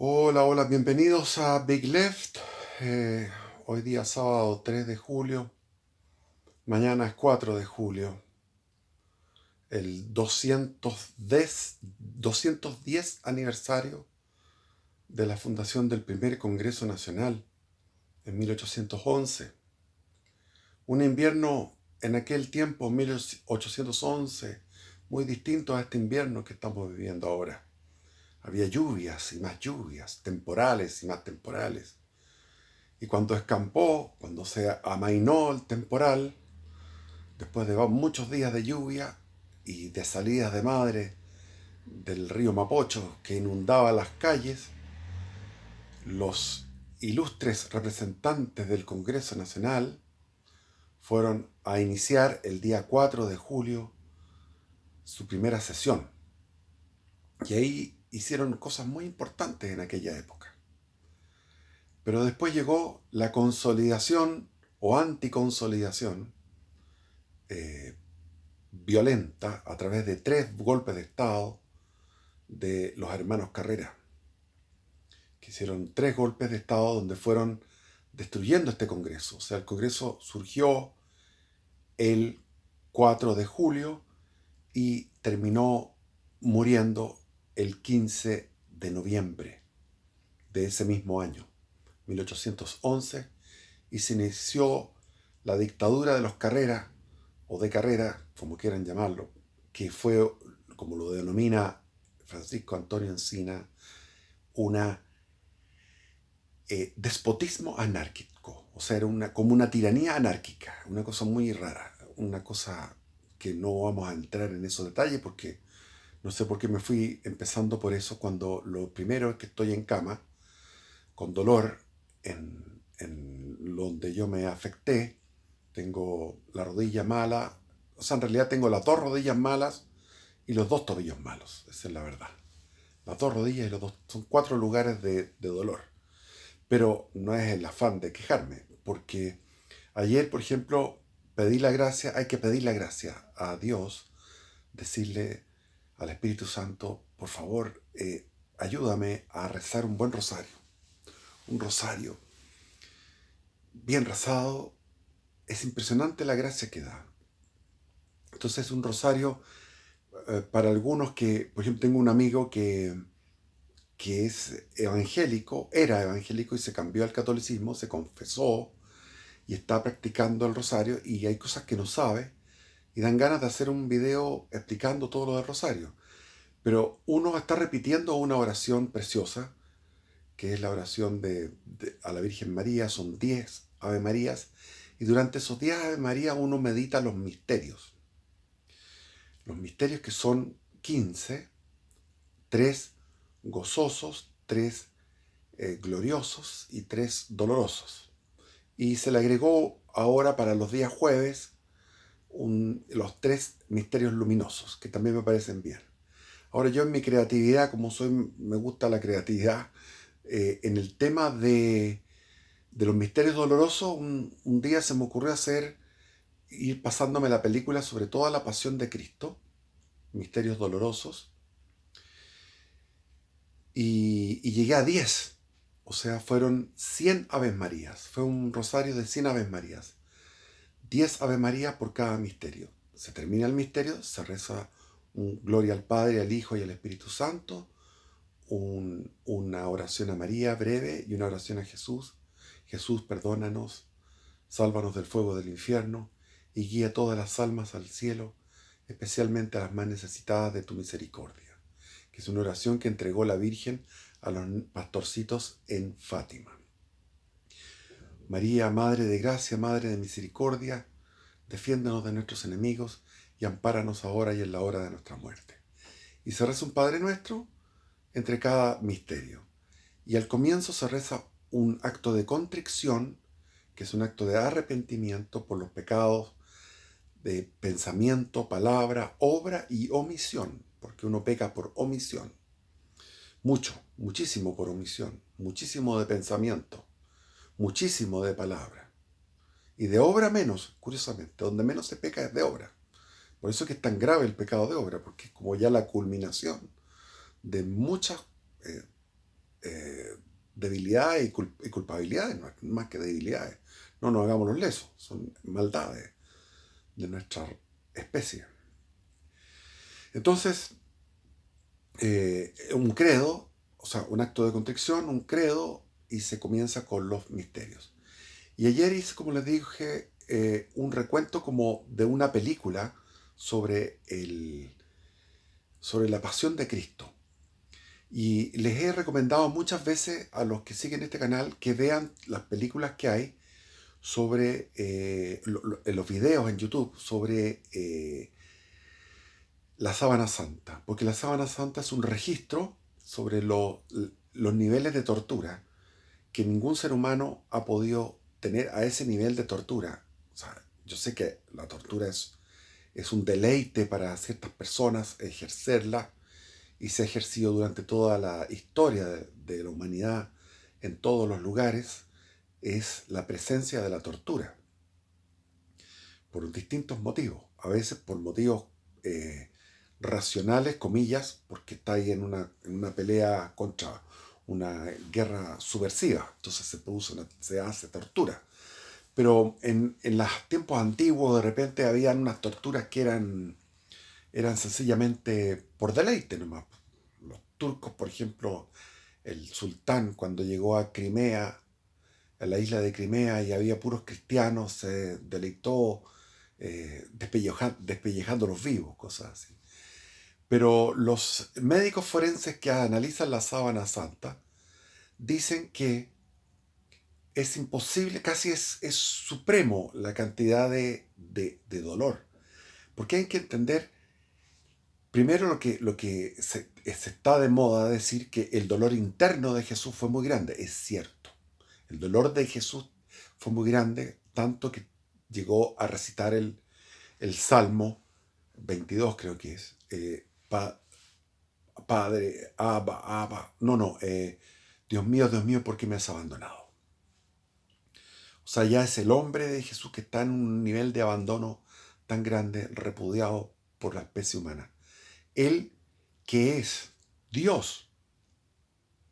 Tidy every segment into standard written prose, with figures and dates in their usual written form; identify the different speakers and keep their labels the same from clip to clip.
Speaker 1: Hola, hola, bienvenidos a Big Left. Eh, Hoy día sábado 3 de julio, mañana es 4 de julio, el 210 aniversario de la fundación del primer Congreso Nacional en 1811. Un invierno en aquel tiempo, 1811, muy distinto a este invierno que estamos viviendo ahora. Había lluvias y más lluvias, temporales y más temporales. Y cuando escampó, cuando se amainó el temporal, después de muchos días de lluvia y de salidas de madre del río Mapocho que inundaba las calles, los ilustres representantes del Congreso Nacional fueron a iniciar el día 4 de julio su primera sesión. Y ahí hicieron cosas muy importantes en aquella época. Pero después llegó la consolidación o anticonsolidación eh, violenta a través de 3 golpes de Estado de los hermanos Carrera, que hicieron 3 golpes de Estado donde fueron destruyendo este Congreso. O sea, el Congreso surgió el 4 de julio y terminó muriendo el 15 de noviembre de ese mismo año, 1811, y se inició la dictadura de los Carrera, o de Carrera, como quieran llamarlo, que fue, como lo denomina Francisco Antonio Encina, una despotismo anárquico. O sea, era como una tiranía anárquica, una cosa muy rara, una cosa que no vamos a entrar en esos detalles porque no sé por qué me fui empezando por eso cuando lo primero es que estoy en cama, con dolor, en donde yo me afecté. Tengo la rodilla mala, o sea, en realidad tengo las 2 rodillas malas y los 2 tobillos malos, esa es la verdad. Las 2 rodillas y los dos, son 4 lugares de dolor. Pero no es el afán de quejarme, porque ayer, por ejemplo, pedí la gracia, hay que pedir la gracia a Dios, decirle al Espíritu Santo, por favor, ayúdame a rezar un buen rosario. Un rosario bien rezado, es impresionante la gracia que da. Entonces un rosario para algunos que, por ejemplo, tengo un amigo que es evangélico, era evangélico y se cambió al catolicismo, se confesó y está practicando el rosario y hay cosas que no sabe y dan ganas de hacer un video explicando todo lo del rosario. Pero uno está repitiendo una oración preciosa, que es la oración a la Virgen María, son 10 Ave Marías, y durante esos 10 Ave Marías uno medita los misterios que son 15, 3 gozosos, 3 gloriosos y 3 dolorosos. Y se le agregó ahora para los días jueves los 3 misterios luminosos, que también me parecen bien. Ahora yo en mi creatividad, como soy, me gusta la creatividad, en el tema de los misterios dolorosos, un día se me ocurrió ir pasándome la película sobre toda la pasión de Cristo, misterios dolorosos, y llegué a 10. O sea, fueron 100 Aves Marías. Fue un rosario de 100 Aves Marías. 10 Ave María por cada misterio. Se termina el misterio, se reza un Gloria al Padre, al Hijo y al Espíritu Santo, una oración a María breve y una oración a Jesús. Jesús, perdónanos, sálvanos del fuego del infierno y guía todas las almas al cielo, especialmente a las más necesitadas de tu misericordia, que es una oración que entregó la Virgen a los pastorcitos en Fátima. María, Madre de Gracia, Madre de Misericordia, defiéndonos de nuestros enemigos y ampáranos ahora y en la hora de nuestra muerte. Y se reza un Padre Nuestro entre cada misterio. Y al comienzo se reza un acto de contrición, que es un acto de arrepentimiento por los pecados de pensamiento, palabra, obra y omisión, porque uno peca por omisión. Mucho, muchísimo por omisión, muchísimo de pensamiento, muchísimo de palabra. Y de obra menos, curiosamente, donde menos se peca es de obra. Por eso es que es tan grave el pecado de obra, porque es como ya la culminación de muchas debilidades y culpabilidades, no es más que debilidades. No nos hagamos los lesos, son maldades de nuestra especie. Entonces, un credo, o sea, un acto de contrición, un credo, y se comienza con los misterios. Y ayer hice, como les dije, un recuento como de una película sobre, sobre la pasión de Cristo. Y les he recomendado muchas veces a los que siguen este canal que vean las películas que hay sobre, en los videos en YouTube, sobre la Sábana Santa. Porque la Sábana Santa es un registro sobre los niveles de tortura que ningún ser humano ha podido tener a ese nivel de tortura. O sea, yo sé que la tortura es un deleite para ciertas personas ejercerla, y se ha ejercido durante toda la historia de la humanidad en todos los lugares, es la presencia de la tortura, por distintos motivos. A veces por motivos racionales, comillas, porque está ahí en una pelea contra una guerra subversiva, entonces se hace tortura. Pero en los tiempos antiguos de repente habían unas torturas que eran sencillamente por deleite nomás. Los turcos, por ejemplo, el sultán cuando llegó a Crimea, a la isla de Crimea, y había puros cristianos, se deleitó despellejando los vivos, cosas así. Pero los médicos forenses que analizan la Sábana Santa dicen que es imposible, casi es supremo la cantidad de dolor. Porque hay que entender, primero, lo que se está de moda decir que el dolor interno de Jesús fue muy grande. Es cierto. El dolor de Jesús fue muy grande, tanto que llegó a recitar el Salmo 22, creo que es. Padre, Abba, no, Dios mío, ¿por qué me has abandonado? O sea, ya es el hombre de Jesús que está en un nivel de abandono tan grande, repudiado por la especie humana. Él, que es Dios,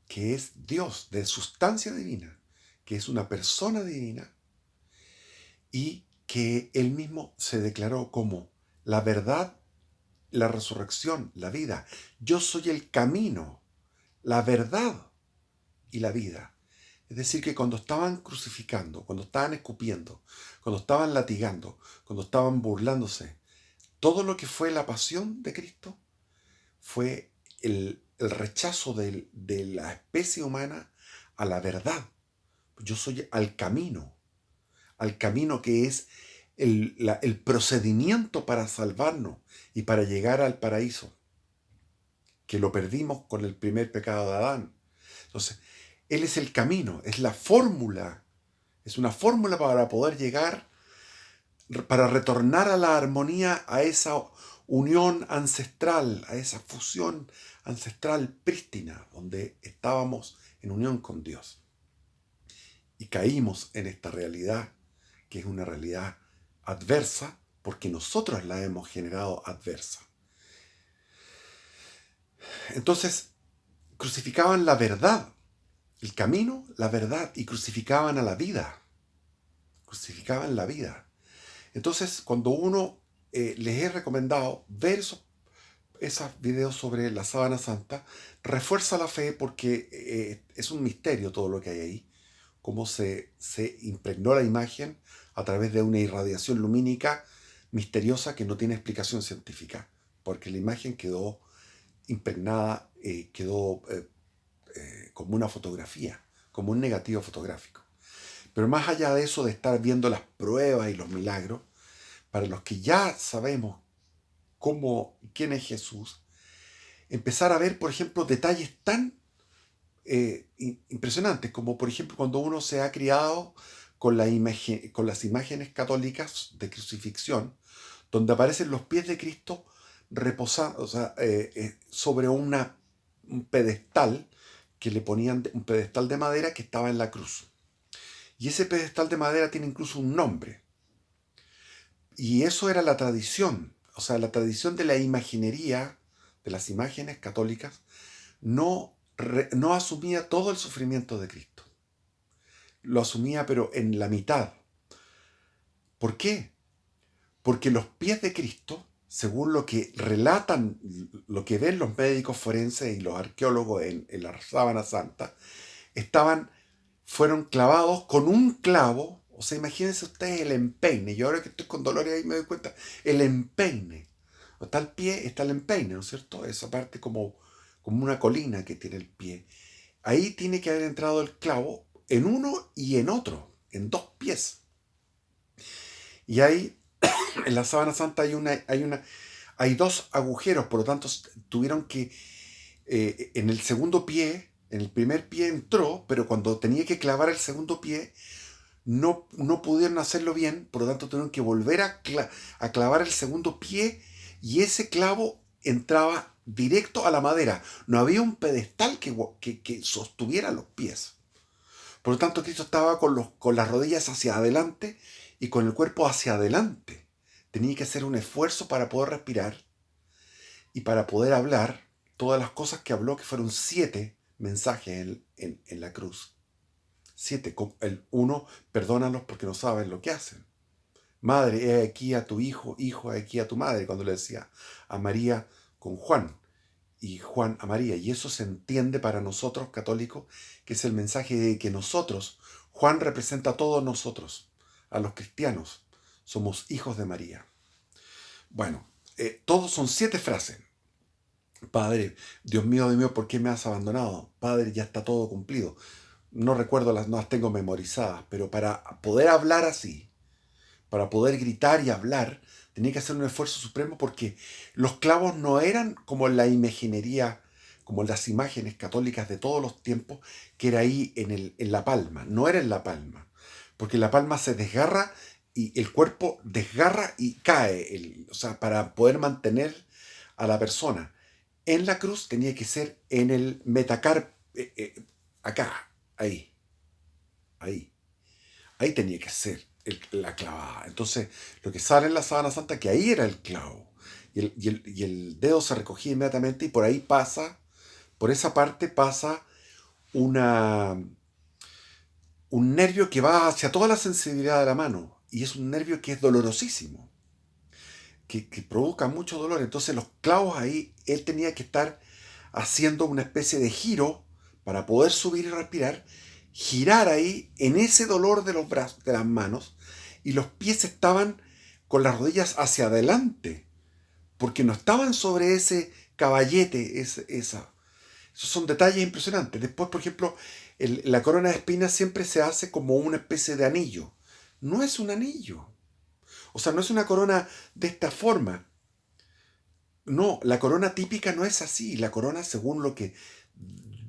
Speaker 1: de sustancia divina, que es una persona divina, y que él mismo se declaró como la verdad, la resurrección, la vida. Yo soy el camino, la verdad y la vida. Es decir, que cuando estaban crucificando, cuando estaban escupiendo, cuando estaban latigando, cuando estaban burlándose, todo lo que fue la pasión de Cristo fue el rechazo de la especie humana a la verdad. Yo soy al camino que es el procedimiento para salvarnos y para llegar al paraíso, que lo perdimos con el primer pecado de Adán. Entonces, Él es el camino, es la fórmula, es una fórmula para poder llegar, para retornar a la armonía, a esa unión ancestral, a esa fusión ancestral prístina, donde estábamos en unión con Dios. Y caímos en esta realidad, que es una realidad adversa, porque nosotros la hemos generado adversa. Entonces, crucificaban la verdad, el camino, la verdad, y crucificaban a la vida. Crucificaban la vida. Entonces, cuando uno les he recomendado ver esos videos sobre la Sábana Santa, refuerza la fe, porque es un misterio todo lo que hay ahí, cómo se impregnó la imagen a través de una irradiación lumínica misteriosa que no tiene explicación científica, porque la imagen quedó impregnada, quedó como una fotografía, como un negativo fotográfico. Pero más allá de eso, de estar viendo las pruebas y los milagros, para los que ya sabemos quién es Jesús, empezar a ver, por ejemplo, detalles tan impresionantes, como por ejemplo cuando uno se ha criado con las imágenes católicas de crucifixión, donde aparecen los pies de Cristo reposando, o sea, sobre un pedestal que le ponían, un pedestal de madera que estaba en la cruz. Y ese pedestal de madera tiene incluso un nombre. Y eso era la tradición, o sea, la tradición de la imaginería, de las imágenes católicas, no asumía todo el sufrimiento de Cristo. lo asumía pero en la mitad. ¿Por qué? Porque los pies de Cristo, según lo que relatan, lo que ven los médicos forenses y los arqueólogos en la sábana santa, estaban, fueron clavados con un clavo. O sea, imagínense ustedes el empeine. Yo ahora que estoy con dolores ahí me doy cuenta. El empeine. Está el pie, está el empeine, ¿no es cierto? Esa parte como una colina que tiene el pie. Ahí tiene que haber entrado el clavo en uno y en otro, en dos pies. Y ahí, en la sábana santa hay dos agujeros, por lo tanto tuvieron que, en el segundo pie, en el primer pie entró, pero cuando tenía que clavar el segundo pie, no pudieron hacerlo bien, por lo tanto tuvieron que volver a clavar el segundo pie y ese clavo entraba directo a la madera. No había un pedestal que sostuviera los pies. Por lo tanto, Cristo estaba con las rodillas hacia adelante y con el cuerpo hacia adelante. Tenía que hacer un esfuerzo para poder respirar y para poder hablar todas las cosas que habló, que fueron 7 mensajes en la cruz. 7. El 1, perdónalos porque no saben lo que hacen. Madre, he aquí a tu hijo, hijo, he aquí a tu madre, cuando le decía a María con Juan y Juan a María. Y eso se entiende para nosotros católicos, que es el mensaje de que nosotros, Juan representa a todos nosotros, a los cristianos, somos hijos de María. Bueno, todos son 7 frases. Padre, Dios mío, ¿por qué me has abandonado? Padre, ya está todo cumplido. No recuerdo, no las tengo memorizadas, pero para poder hablar así, para poder gritar y hablar, tenía que hacer un esfuerzo supremo porque los clavos no eran como la imaginería, como las imágenes católicas de todos los tiempos, que era ahí en la palma. No era en la palma, porque la palma se desgarra y el cuerpo desgarra y cae. O sea, para poder mantener a la persona. En la cruz tenía que ser en el metacarpio, acá, ahí, ahí. Ahí tenía que ser la clavada. Entonces, lo que sale en la sábana santa, que ahí era el clavo. Y el dedo se recogía inmediatamente y por ahí pasa, por esa parte pasa una, un nervio que va hacia toda la sensibilidad de la mano. Y es un nervio que es dolorosísimo, que provoca mucho dolor. Entonces los clavos ahí, él tenía que estar haciendo una especie de giro para poder subir y respirar, girar ahí en ese dolor de los brazos, de las manos, y los pies estaban con las rodillas hacia adelante, porque no estaban sobre ese caballete, esa. Esos son detalles impresionantes. Después, por ejemplo, la corona de espinas siempre se hace como una especie de anillo. No es un anillo. O sea, no es una corona de esta forma. No, la corona típica no es así. La corona, según lo que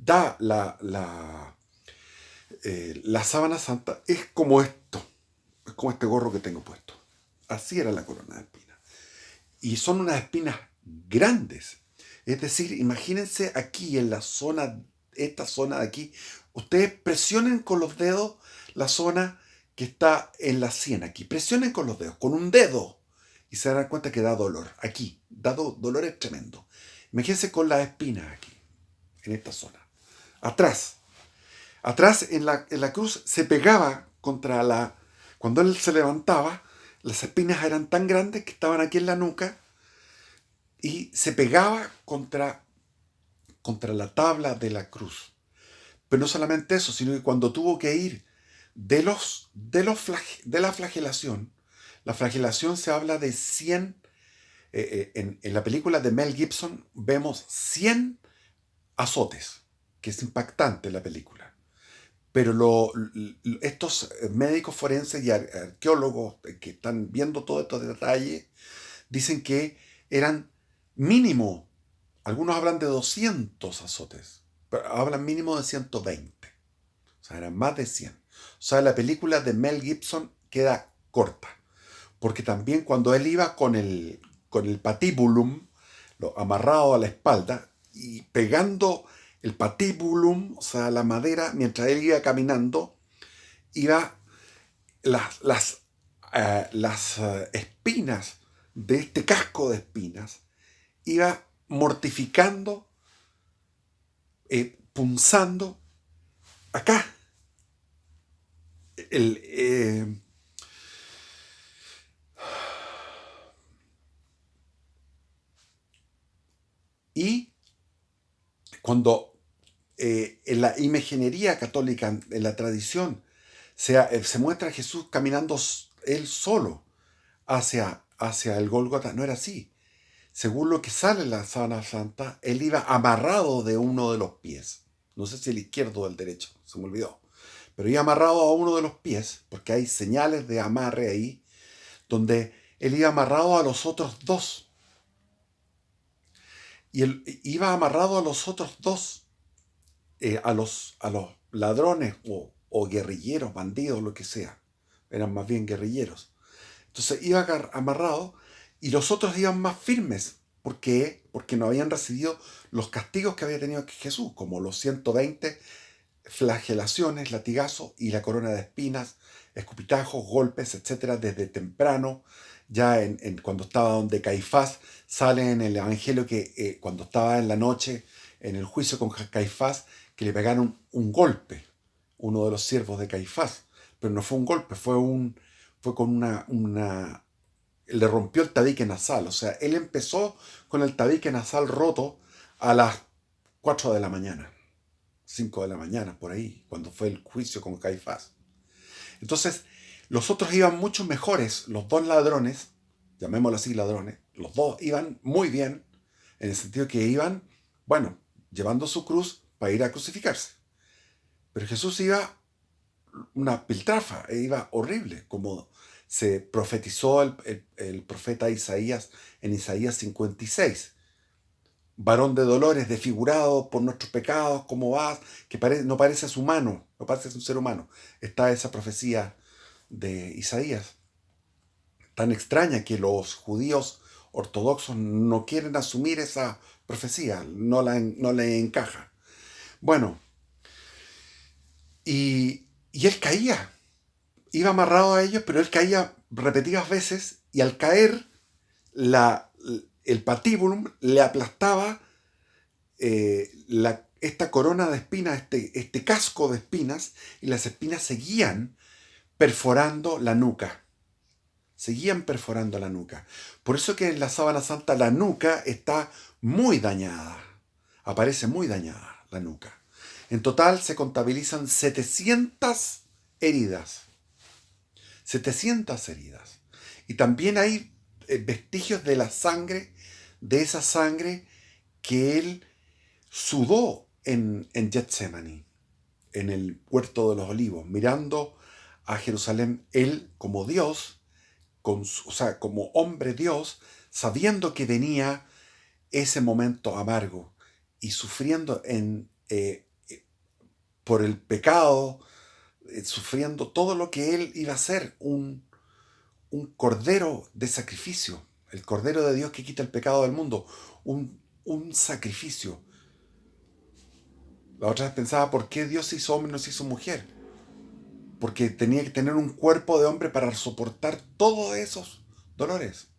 Speaker 1: da la sábana santa, es como esto. Es como este gorro que tengo puesto. Así era la corona de espinas. Y son unas espinas grandes. Es decir, imagínense aquí en la zona, esta zona de aquí, ustedes presionen con los dedos la zona que está en la sien aquí. Presionen con los dedos, con un dedo. Y se darán cuenta que da dolor. Aquí, da dolor es tremendo. Imagínense con las espinas aquí, en esta zona. Atrás. Atrás en la cruz se pegaba contra la... Cuando él se levantaba, las espinas eran tan grandes que estaban aquí en la nuca y se pegaba contra la tabla de la cruz. Pero no solamente eso, sino que cuando tuvo que ir de la flagelación, la flagelación se habla de 100, en la película de Mel Gibson vemos 100 azotes, que es impactante la película. Pero estos médicos forenses y arqueólogos que están viendo todos estos detalles dicen que eran mínimo, algunos hablan de 200 azotes, pero hablan mínimo de 120. O sea, eran más de 100. O sea, la película de Mel Gibson queda corta. Porque también cuando él iba con el patibulum, lo amarrado a la espalda, y pegando el patibulum, o sea, la madera, mientras él iba caminando, iba las espinas de este casco de espinas, iba mortificando, punzando acá. El, y cuando en la imaginería católica, en la tradición, se muestra a Jesús caminando él solo hacia el Gólgota, no era así. Según lo que sale en la Sábana Santa, él iba amarrado de uno de los pies. No sé si el izquierdo o el derecho, se me olvidó. Pero iba amarrado a uno de los pies, porque hay señales de amarre ahí, donde él iba amarrado a los otros dos. Y él iba amarrado a los otros dos, a los ladrones o guerrilleros, bandidos, lo que sea. Eran más bien guerrilleros. Entonces iba amarrado y los otros iban más firmes. ¿Por qué? Porque no habían recibido los castigos que había tenido Jesús, como los 120 flagelaciones, latigazos y la corona de espinas, escupitajos, golpes, etcétera, desde temprano. Ya cuando estaba donde Caifás, sale en el Evangelio que cuando estaba en la noche, en el juicio con Caifás, que le pegaron un golpe, uno de los siervos de Caifás. Pero no fue un golpe, fue con le rompió el tabique nasal. O sea, él empezó con el tabique nasal roto a las 4 de la mañana. 5 de la mañana, por ahí, cuando fue el juicio con Caifás. Entonces, los otros iban mucho mejores, los dos ladrones, llamémoslo así ladrones, los dos iban muy bien, en el sentido que iban, bueno, llevando su cruz para ir a crucificarse. Pero Jesús iba una piltrafa, iba horrible, como se profetizó el profeta Isaías en Isaías 56. Varón de dolores, desfigurado por nuestros pecados, ¿cómo vas? Que no pareces humano, no pareces un ser humano. Está esa profecía de Isaías, tan extraña que los judíos ortodoxos no quieren asumir esa profecía, no le encaja. Bueno, y él caía, iba amarrado a ellos, pero él caía repetidas veces y al caer el patíbulum le aplastaba esta corona de espinas, este casco de espinas, y las espinas seguían perforando la nuca. Seguían perforando la nuca. Por eso que en la Sábana Santa la nuca está muy dañada. Aparece muy dañada la nuca. En total se contabilizan 700 heridas. 700 heridas. Y también hay vestigios de la sangre, de esa sangre que él sudó en Getsemaní, en el huerto de los olivos, mirando a Jerusalén, él como Dios, o sea, como hombre Dios, sabiendo que venía ese momento amargo y sufriendo por el pecado, sufriendo todo lo que él iba a hacer, un cordero de sacrificio, el cordero de Dios que quita el pecado del mundo, un sacrificio. La otra vez pensaba, ¿por qué Dios se hizo hombre y no se hizo mujer? Porque tenía que tener un cuerpo de hombre para soportar todos esos dolores.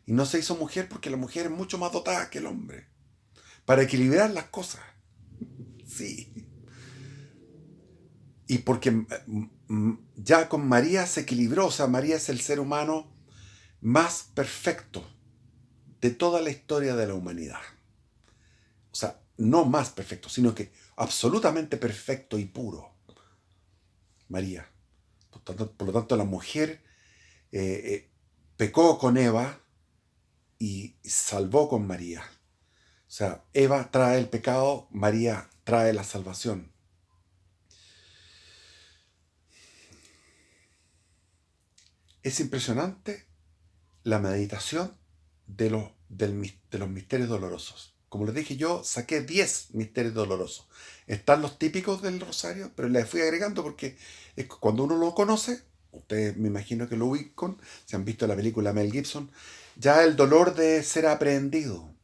Speaker 1: Y no se hizo mujer porque la mujer es mucho más dotada que el hombre. Para equilibrar las cosas. Sí. Y porque ya con María se equilibró. O sea, María es el ser humano más perfecto de toda la historia de la humanidad. O sea, no más perfecto, sino que absolutamente perfecto y puro. María. Por lo tanto, la mujer pecó con Eva y salvó con María. O sea, Eva trae el pecado, María trae la salvación. Es impresionante la meditación de los misterios dolorosos. Como les dije, yo saqué 10 misterios dolorosos. Están los típicos del rosario, pero les fui agregando porque cuando uno lo conoce, ustedes me imagino que lo ubican, si han visto la película Mel Gibson, ya el dolor de ser aprehendido,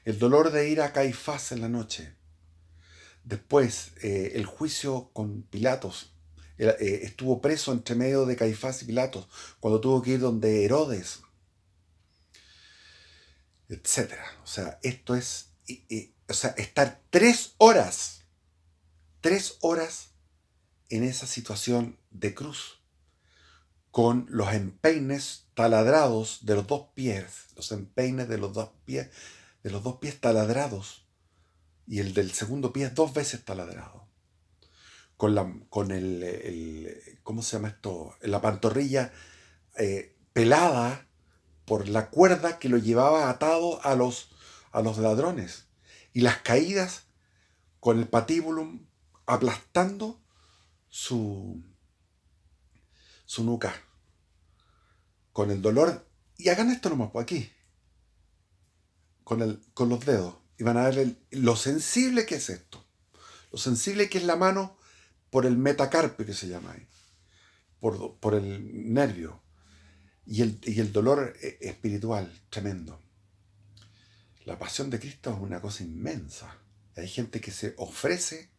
Speaker 1: el dolor de ir a Caifás en la noche, después el juicio con Pilatos, estuvo preso entre medio de Caifás y Pilatos, cuando tuvo que ir donde Herodes, etcétera. O sea, esto es, o sea, estar 3 horas en esa situación de cruz. con los empeines taladrados de los dos pies, los empeines de los dos pies taladrados, y el del segundo pie dos veces taladrado, con ¿cómo se llama esto? La pantorrilla pelada por la cuerda que lo llevaba atado a los ladrones, y las caídas con el patíbulum aplastando su, su nuca, con el dolor. Y hagan esto nomás, por aquí, con los dedos, y van a ver lo sensible que es esto, lo sensible que es la mano por el metacarpio que se llama ahí, por el nervio, y el dolor espiritual tremendo. La pasión de Cristo es una cosa inmensa. Hay gente que se ofrece,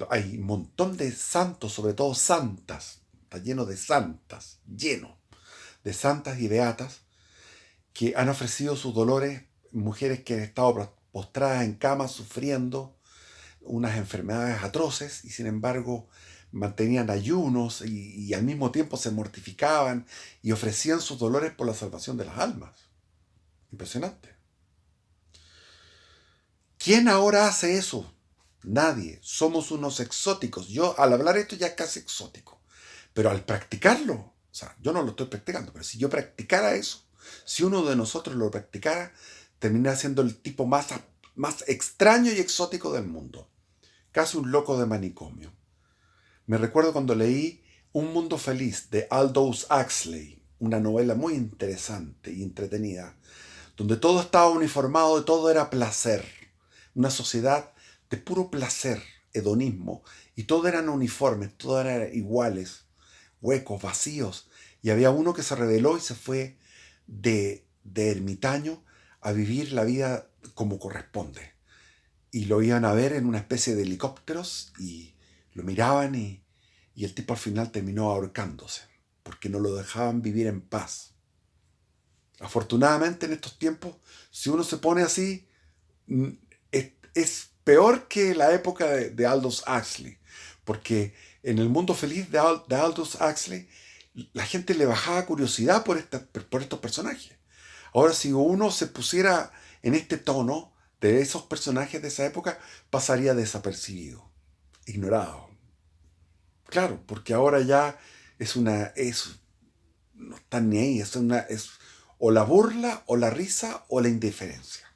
Speaker 1: hay un montón de santos, sobre todo santas, está lleno de santas, lleno de santas y beatas, que han ofrecido sus dolores, mujeres que han estado postradas en cama sufriendo unas enfermedades atroces y sin embargo mantenían ayunos y al mismo tiempo se mortificaban y ofrecían sus dolores por la salvación de las almas. Impresionante. ¿Quién ahora hace eso? Nadie. Somos unos exóticos. Yo al hablar esto ya es casi exótico. Pero al practicarlo, o sea, yo no lo estoy practicando, pero si yo practicara eso, si uno de nosotros lo practicara, terminaría siendo el tipo más extraño y exótico del mundo. Casi un loco de manicomio. Me recuerdo cuando leí Un Mundo Feliz de Aldous Huxley, una novela muy interesante y entretenida, donde todo estaba uniformado y todo era placer. Una sociedad de puro placer, hedonismo, y todo eran uniformes, todo eran iguales, huecos, vacíos. Y había uno que se rebeló y se fue de ermitaño a vivir la vida como corresponde. Y lo iban a ver en una especie de helicópteros y lo miraban y el tipo al final terminó ahorcándose, porque no lo dejaban vivir en paz. Afortunadamente en estos tiempos, si uno se pone así, es peor que la época de Aldous Huxley, porque en el mundo feliz de Aldous Huxley, la gente le bajaba curiosidad por estos personajes. Ahora, si uno se pusiera en este tono de esos personajes de esa época, pasaría desapercibido, ignorado. Claro, porque ahora ya no están ni ahí, es o la burla, o la risa, o la indiferencia.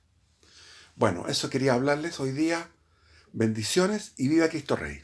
Speaker 1: Bueno, eso quería hablarles hoy día. Bendiciones y viva Cristo Rey.